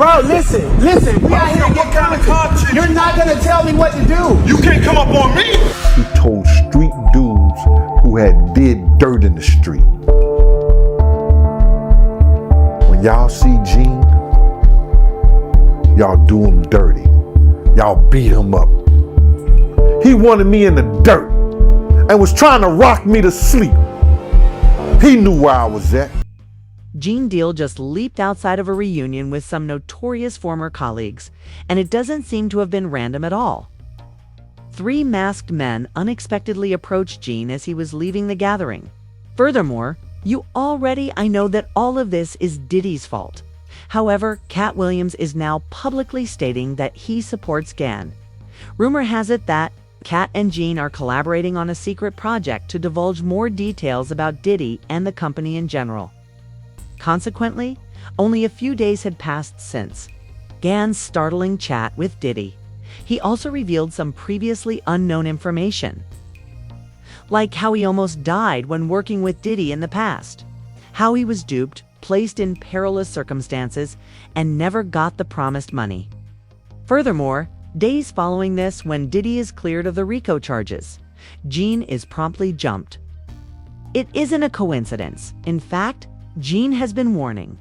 Bro, listen. We out here to get content. You're not gonna tell me what to do. You can't come up on me. He told street dudes who had did dirt in the street. When y'all see Gene, y'all do him dirty. Y'all beat him up. He wanted me in the dirt and was trying to rock me to sleep. He knew where I was at. Gene Deal just leaped outside of a reunion with some notorious former colleagues, and it doesn't seem to have been random at all. 3 masked men unexpectedly approached Gene as he was leaving the gathering. Furthermore, I know that all of this is Diddy's fault. However, Katt Williams is now publicly stating that he supports Gan. Rumor has it that Katt and Gene are collaborating on a secret project to divulge more details about Diddy and the company in general. Consequently, only a few days had passed since Gan's startling chat with Diddy. He also revealed some previously unknown information, like how he almost died when working with Diddy in the past, how he was duped, placed in perilous circumstances, and never got the promised money. Furthermore, days following this, when Diddy is cleared of the RICO charges, Gene is promptly jumped. It isn't a coincidence. In fact, Gene has been warning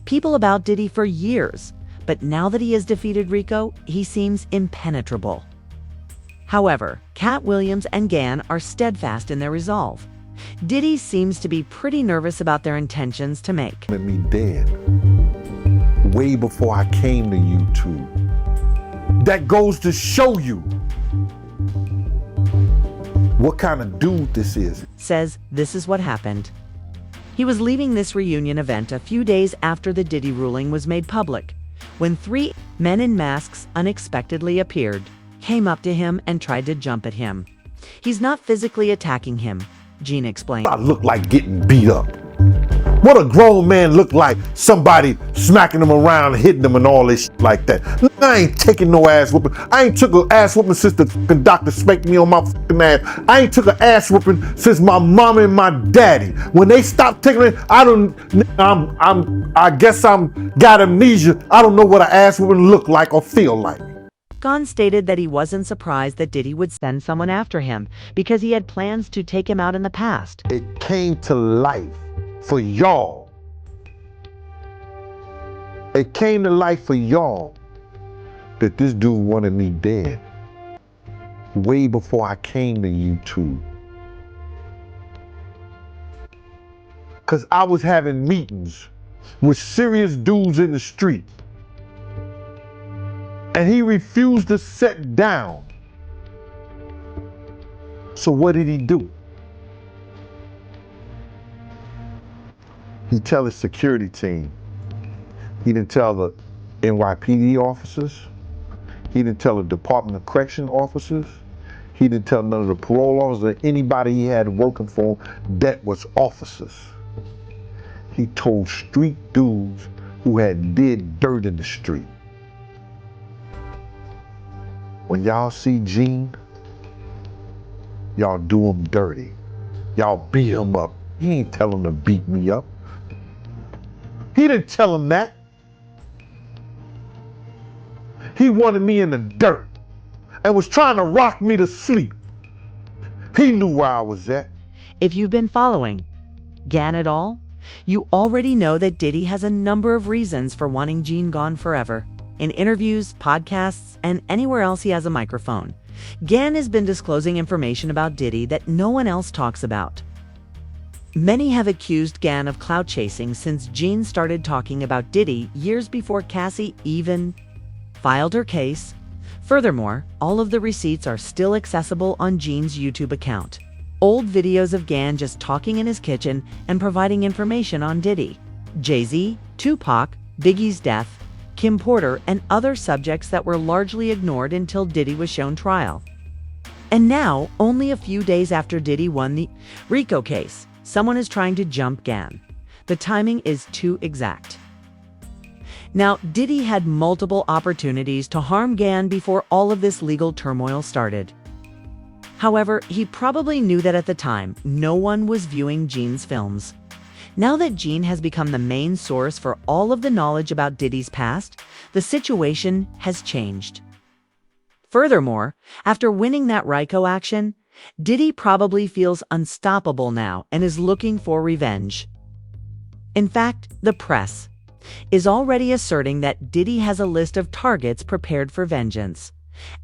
people about Diddy for years, but now that he has defeated RICO, he seems impenetrable. However, Katt Williams and Gan are steadfast in their resolve. Diddy seems to be pretty nervous about their intentions to make Me dead way before I came to YouTube. That goes to show you what kind of dude this is. Says this is what happened. He was leaving this reunion event a few days after the Diddy ruling was made public, when 3 men in masks unexpectedly appeared, came up to him and tried to jump at him. He's not physically attacking him, Gene explained. I look like getting beat up. What a grown man look like, somebody smacking him around, hitting him and all this shit like that. I ain't taking no ass whooping. I ain't took an ass whooping since the fucking doctor spanked me on my fucking ass. I ain't took an ass whooping since my mama and my daddy. When they stopped taking it, I guess I'm got amnesia. I don't know what an ass whooping look like or feel like. Gan stated that he wasn't surprised that Diddy would send someone after him because he had plans to take him out in the past. It came to life for y'all. It came to life for y'all that this dude wanted me dead way before I came to YouTube. Cause I was having meetings with serious dudes in the street, and he refused to sit down. So what did he do? He tell his security team. He didn't tell the NYPD officers. He didn't tell the Department of Correction officers. He didn't tell none of the parole officers or anybody he had working for him that was officers. He told street dudes who had did dirt in the street. When y'all see Gene, y'all do him dirty. Y'all beat him up. He ain't tell him to beat me up. He didn't tell him that. He wanted me in the dirt and was trying to rock me to sleep. He knew where I was at. If you've been following Gan at all, you already know that Diddy has a number of reasons for wanting Gene gone forever. In interviews, podcasts, and anywhere else he has a microphone, Gan has been disclosing information about Diddy that no one else talks about. Many have accused Gan of clout chasing since Gene started talking about Diddy years before Cassie even filed her case. Furthermore, all of the receipts are still accessible on Gene's YouTube account. Old videos of Gan just talking in his kitchen and providing information on Diddy, Jay-Z, Tupac, Biggie's death, Kim Porter, and other subjects that were largely ignored until Diddy was shown trial. And now, only a few days after Diddy won the RICO case, someone is trying to jump Gan. The timing is too exact. Now, Diddy had multiple opportunities to harm Gan before all of this legal turmoil started. However, he probably knew that at the time, no one was viewing Gene's films. Now that Gene has become the main source for all of the knowledge about Diddy's past, the situation has changed. Furthermore, after winning that RICO action, Diddy probably feels unstoppable now and is looking for revenge. In fact, the press is already asserting that Diddy has a list of targets prepared for vengeance.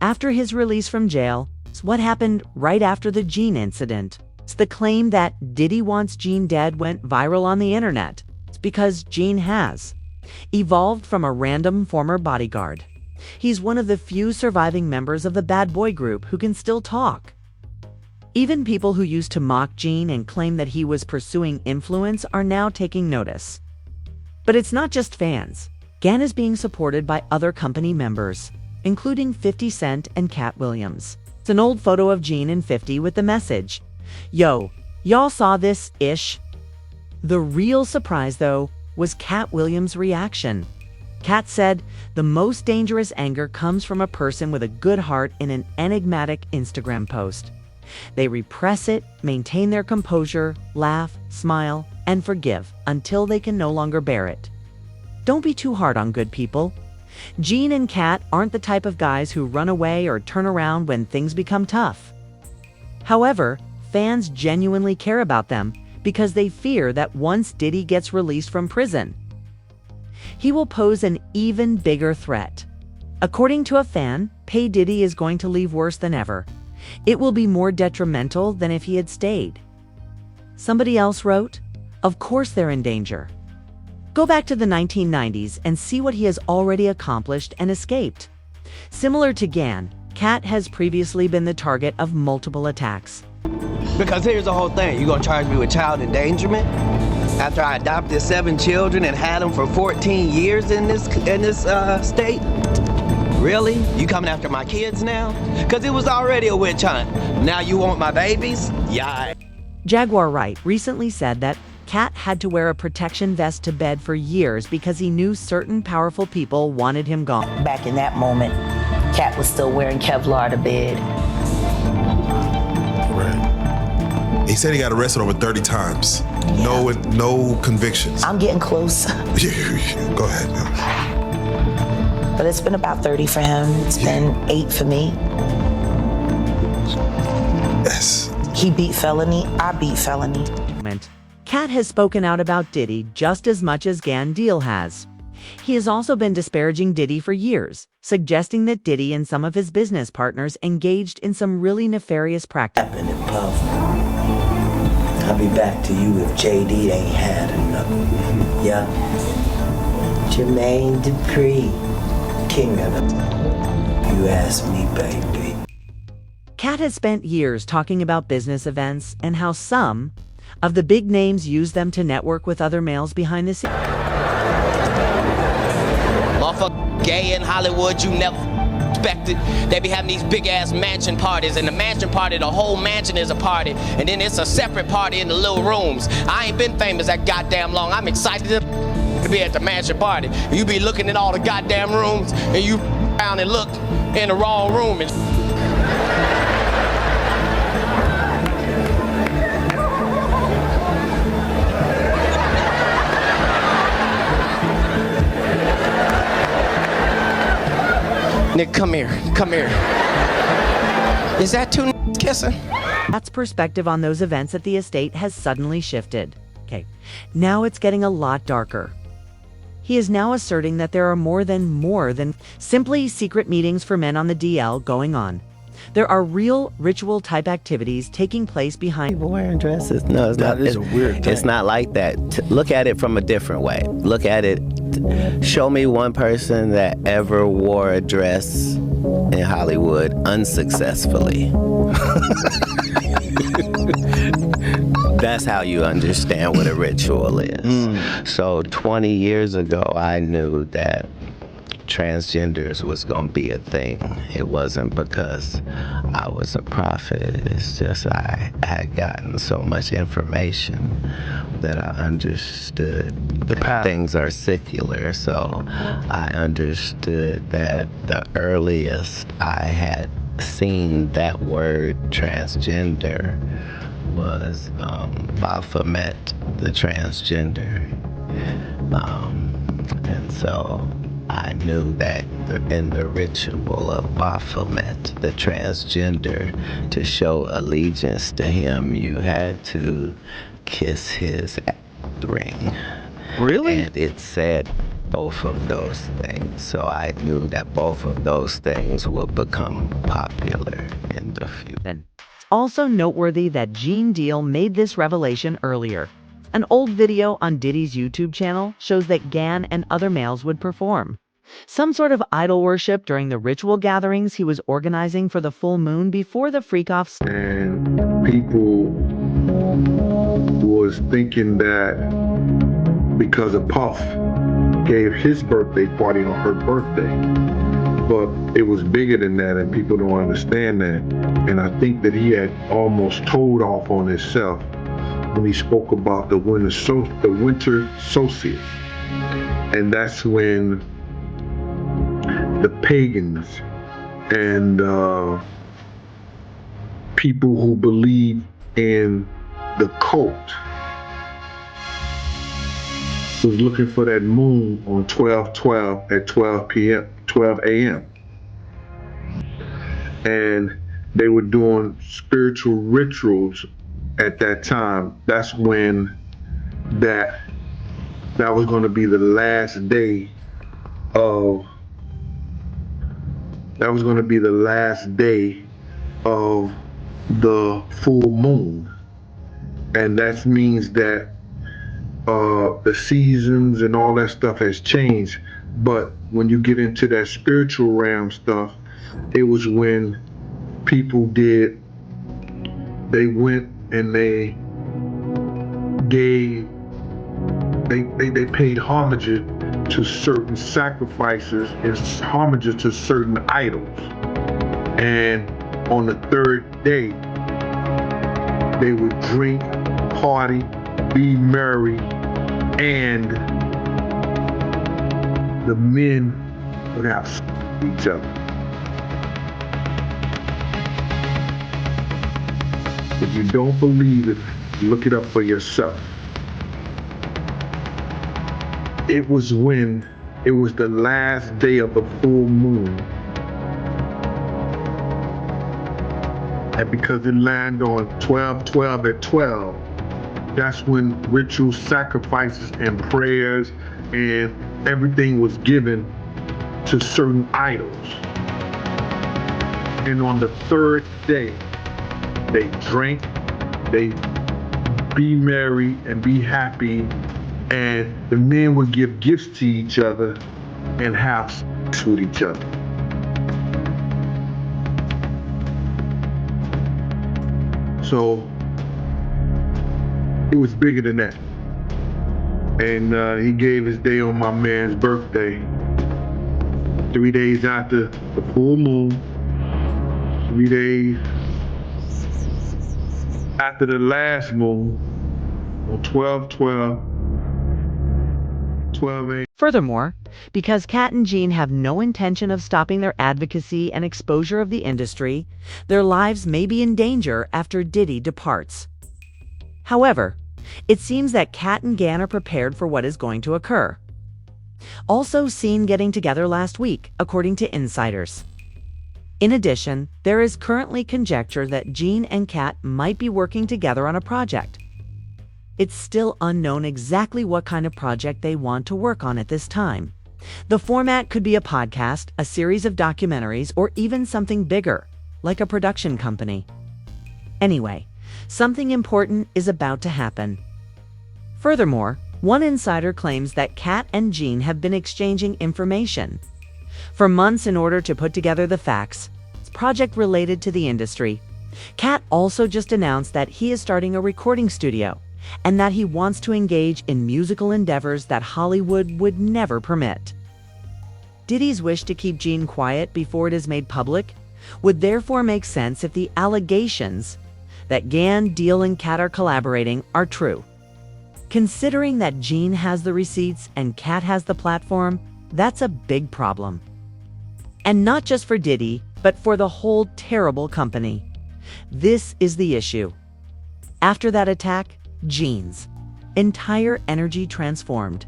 After his release from jail, it's what happened right after the Gene incident. It's the claim that Diddy wants Gene dead went viral on the internet. It's because Gene has evolved from a random former bodyguard. He's one of the few surviving members of the bad boy group who can still talk. Even people who used to mock Gene and claim that he was pursuing influence are now taking notice. But it's not just fans. Gan is being supported by other company members, including 50 Cent and Katt Williams. It's an old photo of Gene and 50 with the message, "Yo, y'all saw this-ish?" The real surprise, though, was Katt Williams' reaction. Katt said, "The most dangerous anger comes from a person with a good heart in an enigmatic Instagram post. They repress it, maintain their composure, laugh, smile, and forgive until they can no longer bear it. Don't be too hard on good people." Gene and Katt aren't the type of guys who run away or turn around when things become tough. However, fans genuinely care about them because they fear that once Diddy gets released from prison, he will pose an even bigger threat. According to a fan, P. Diddy is going to leave worse than ever. It will be more detrimental than if he had stayed. Somebody else wrote, "Of course they're in danger. Go back to the 1990s and see what he has already accomplished and escaped." Similar to Gan, Katt has previously been the target of multiple attacks. Because here's the whole thing. You gonna charge me with child endangerment? After I adopted 7 children and had them for 14 years in this state? Really? You coming after my kids now? Because it was already a witch hunt. Now you want my babies? Yeah. Jaguar Wright recently said that Katt had to wear a protection vest to bed for years because he knew certain powerful people wanted him gone. Back in that moment, Katt was still wearing Kevlar to bed. Right. He said he got arrested over 30 times. Yeah. No convictions. I'm getting close. Go ahead. But it's been about 30 for him. It's been 8 for me. Yes. He beat felony, I beat felony. Katt has spoken out about Diddy just as much as Gan Deal has. He has also been disparaging Diddy for years, suggesting that Diddy and some of his business partners engaged in some really nefarious practices. Happened and Puff. I'll be back to you if JD ain't had enough. Yeah. Jermaine Dupri, king of the... You asked me, baby. Katt has spent years talking about business events and how some of the big names use them to network with other males behind the scenes. Motherfucker gay in Hollywood, you never expected. They be having these big ass mansion parties, and the mansion party, the whole mansion is a party, and then it's a separate party in the little rooms. I ain't been famous that goddamn long. I'm excited to be at the mansion party. You be looking in all the goddamn rooms, and you down and look in the wrong room and Nick, come here. Is that two kissing? Katt's perspective on those events at the estate has suddenly shifted. Okay, now it's getting a lot darker. He is now asserting that there are more than simply secret meetings for men on the DL going on. There are real ritual-type activities taking place behind... People wearing dresses. No, it's not. That is a weird thing. It's not like that. Look at it from a different way. Look at it. Show me one person that ever wore a dress in Hollywood unsuccessfully. That's how you understand what a ritual is. So 20 years ago, I knew that transgenders was gonna be a thing. It wasn't because I was a prophet. It's just I had gotten so much information that I understood that things are secular. So I understood that the earliest I had seen that word transgender was Baphomet, the transgender. And so I knew that in the ritual of Baphomet, the transgender, to show allegiance to him, you had to kiss his ring. Really? And it said both of those things. So I knew that both of those things will become popular in the future. It's also noteworthy that Gene Deal made this revelation earlier. An old video on Diddy's YouTube channel shows that Gan and other males would perform some sort of idol worship during the ritual gatherings he was organizing for the full moon before the freak-offs. And people was thinking that because of Puff gave his birthday party on her birthday, but it was bigger than that, and people don't understand that. And I think that he had almost told off on himself when he spoke about the winter solstice, and that's when the pagans and people who believe in the cult was looking for that moon on 12/12 at 12 a.m. And they were doing spiritual rituals at that time. That's when that was going to be the last day of the full moon. And that means that the seasons and all that stuff has changed. But when you get into that spiritual realm stuff, it was when people they went and they paid homage to certain sacrifices and homages to certain idols. And on the third day, they would drink, party, be merry, and the men would have sex with each other. If you don't believe it, look it up for yourself. It was the last day of the full moon. And because it landed on 12/12 at 12, that's when ritual sacrifices and prayers and everything was given to certain idols. And on the third day, they drank, they be merry and be happy, and the men would give gifts to each other and have sex with each other. So it was bigger than that. And he gave his day on my man's birthday, 3 days after the full moon, 3 days after the last moon, on 12/12, 12 a.m. Furthermore, because Katt and Gene have no intention of stopping their advocacy and exposure of the industry, their lives may be in danger after Diddy departs. However, it seems that Katt and Gan are prepared for what is going to occur. Also seen getting together last week, according to insiders. In addition, there is currently conjecture that Gene and Katt might be working together on a project. It's still unknown exactly what kind of project they want to work on at this time. The format could be a podcast, a series of documentaries, or even something bigger, like a production company. Anyway, something important is about to happen. Furthermore, one insider claims that Katt and Gene have been exchanging information for months in order to put together the facts. It's a project related to the industry. Katt also just announced that he is starting a recording studio and that he wants to engage in musical endeavors that Hollywood would never permit. Diddy's wish to keep Gene quiet before it is made public would therefore make sense if the allegations that Gan, Deal, and Katt are collaborating are true. Considering that Gene has the receipts and Katt has the platform, that's a big problem. And not just for Diddy, but for the whole terrible company. This is the issue. After that attack, Gene's entire energy transformed.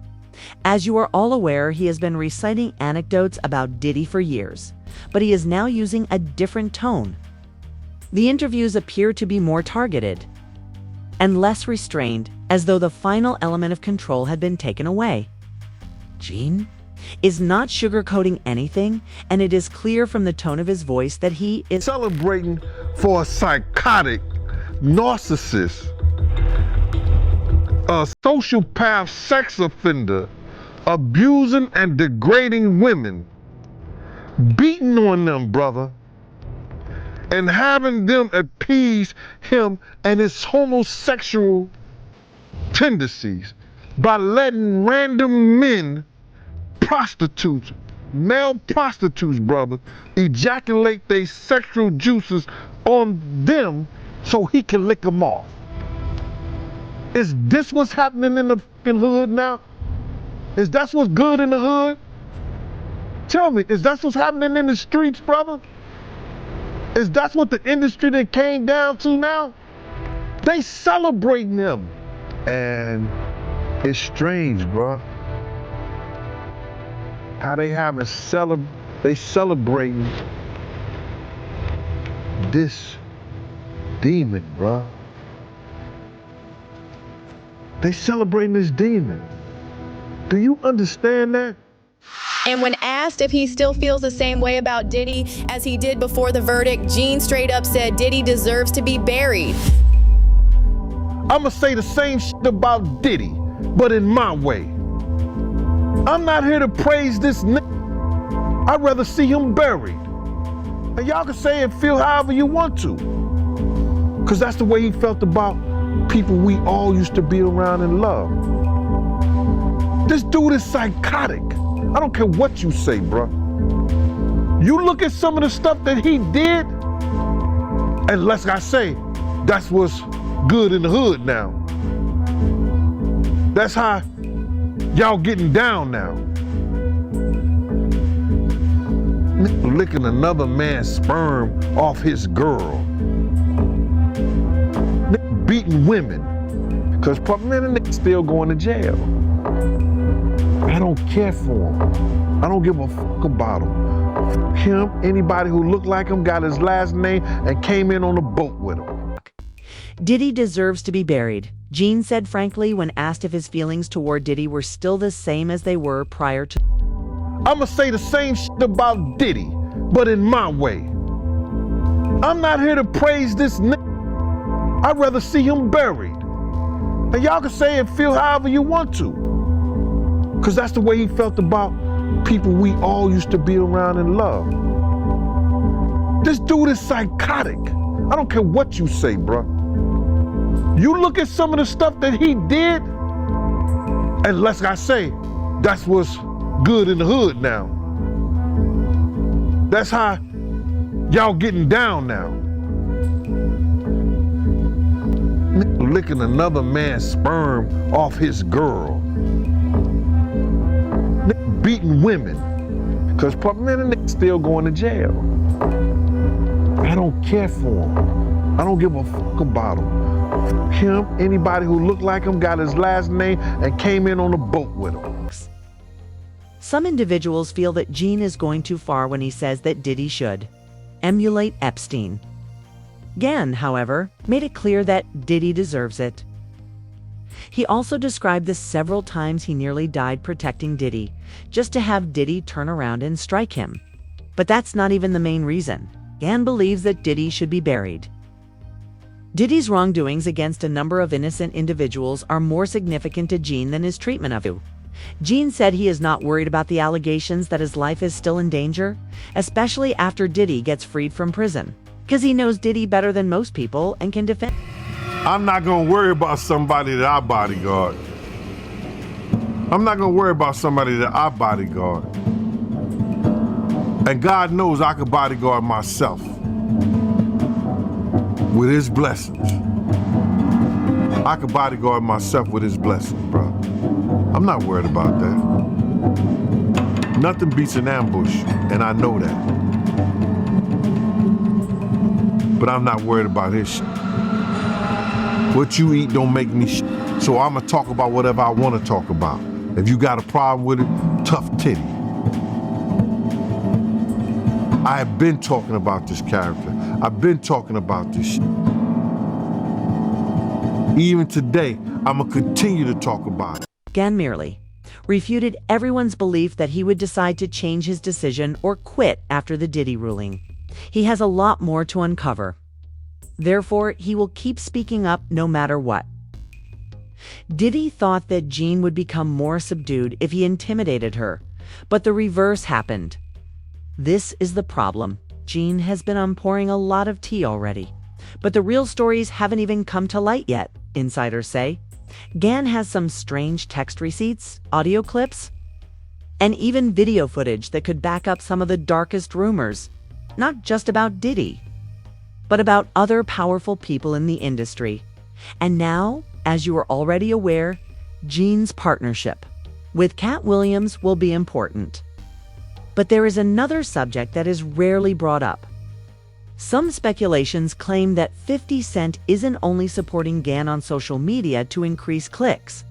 As you are all aware, he has been reciting anecdotes about Diddy for years, but he is now using a different tone. The interviews appear to be more targeted and less restrained, as though the final element of control had been taken away. Gene is not sugarcoating anything, and it is clear from the tone of his voice that he is Celebrating for a psychotic narcissist, a sociopath sex offender, abusing and degrading women, beating on them, brother, and having them appease him and his homosexual tendencies by letting random men, prostitutes, male prostitutes, brother, ejaculate their sexual juices on them so he can lick them off. Is this what's happening in the hood now? Is that what's good in the hood? Tell me, is that what's happening in the streets, brother? Is that what the industry that came down to now? They celebrating them. And it's strange, bro. How they celebrating this demon, bro. They celebrating this demon. Do you understand that? And when asked if he still feels the same way about Diddy as he did before the verdict, Gene straight up said Diddy deserves to be buried. I'ma say the same shit about Diddy, but in my way. I'm not here to praise this nigga. I'd rather see him buried. And y'all can say and feel however you want to. Cause that's the way he felt about people we all used to be around and love. This dude is psychotic. I don't care what you say, bro. You look at some of the stuff that he did, and like I say, that's what's good in the hood now. That's how y'all getting down now. Licking another man's sperm off his girl. Beating women. Cause man, the nigga still going to jail. I don't care for him. I don't give a fuck about him. Him, anybody who looked like him, got his last name and came in on a boat with him. Diddy deserves to be buried, Gene said frankly when asked if his feelings toward Diddy were still the same as they were prior to. I'ma say the same shit about Diddy, but in my way. I'm not here to praise this nigga. I'd rather see him buried. And y'all can say and feel however you want to. Cause that's the way he felt about people we all used to be around and love. This dude is psychotic. I don't care what you say, bro. You look at some of the stuff that he did, and like I say, that's what's good in the hood now. That's how y'all getting down now. Licking another man's sperm off his girl. Beating women. Cause man, the nigga still going to jail. I don't care for him. I don't give a fuck about him. Him, anybody who looked like him, got his last name and came in on a boat with him. Some individuals feel that Gene is going too far when he says that Diddy should emulate Epstein. Gann, however, made it clear that Diddy deserves it. He also described the several times he nearly died protecting Diddy, just to have Diddy turn around and strike him. But that's not even the main reason. Gann believes that Diddy should be buried. Diddy's wrongdoings against a number of innocent individuals are more significant to Gene than his treatment of you. Gene said he is not worried about the allegations that his life is still in danger, especially after Diddy gets freed from prison, because he knows Diddy better than most people and can defend. I'm not gonna worry about somebody that I bodyguard. I'm not gonna worry about somebody that I bodyguard. And God knows I can bodyguard myself with his blessings. I can bodyguard myself with his blessings, bro. I'm not worried about that. Nothing beats an ambush, and I know that. But I'm not worried about his shit. What you eat don't make me so I'ma talk about whatever I wanna talk about. If you got a problem with it, tough titty. I have been talking about this character. I've been talking about this shit. Even today, I'ma continue to talk about it. Gann merely refuted everyone's belief that he would decide to change his decision or quit after the Diddy ruling. He has a lot more to uncover. Therefore, he will keep speaking up no matter what. Diddy thought that Jean would become more subdued if he intimidated her, but the reverse happened. This is the problem. Jean has been pouring a lot of tea already, but the real stories haven't even come to light yet, insiders say. Gann has some strange text receipts, audio clips, and even video footage that could back up some of the darkest rumors, not just about Diddy, but about other powerful people in the industry. And now, as you are already aware, Jean's partnership with Katt Williams will be important. But there is another subject that is rarely brought up. Some speculations claim that 50 Cent isn't only supporting Gann on social media to increase clicks.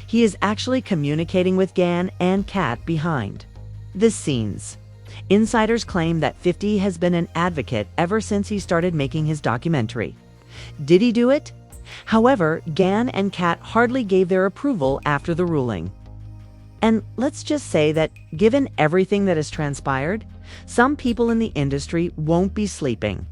He is actually communicating with Gann and Katt behind the scenes. Insiders claim that 50 has been an advocate ever since he started making his documentary. Did he do it? However, Gann and Katt hardly gave their approval after the ruling. And let's just say that, given everything that has transpired, some people in the industry won't be sleeping.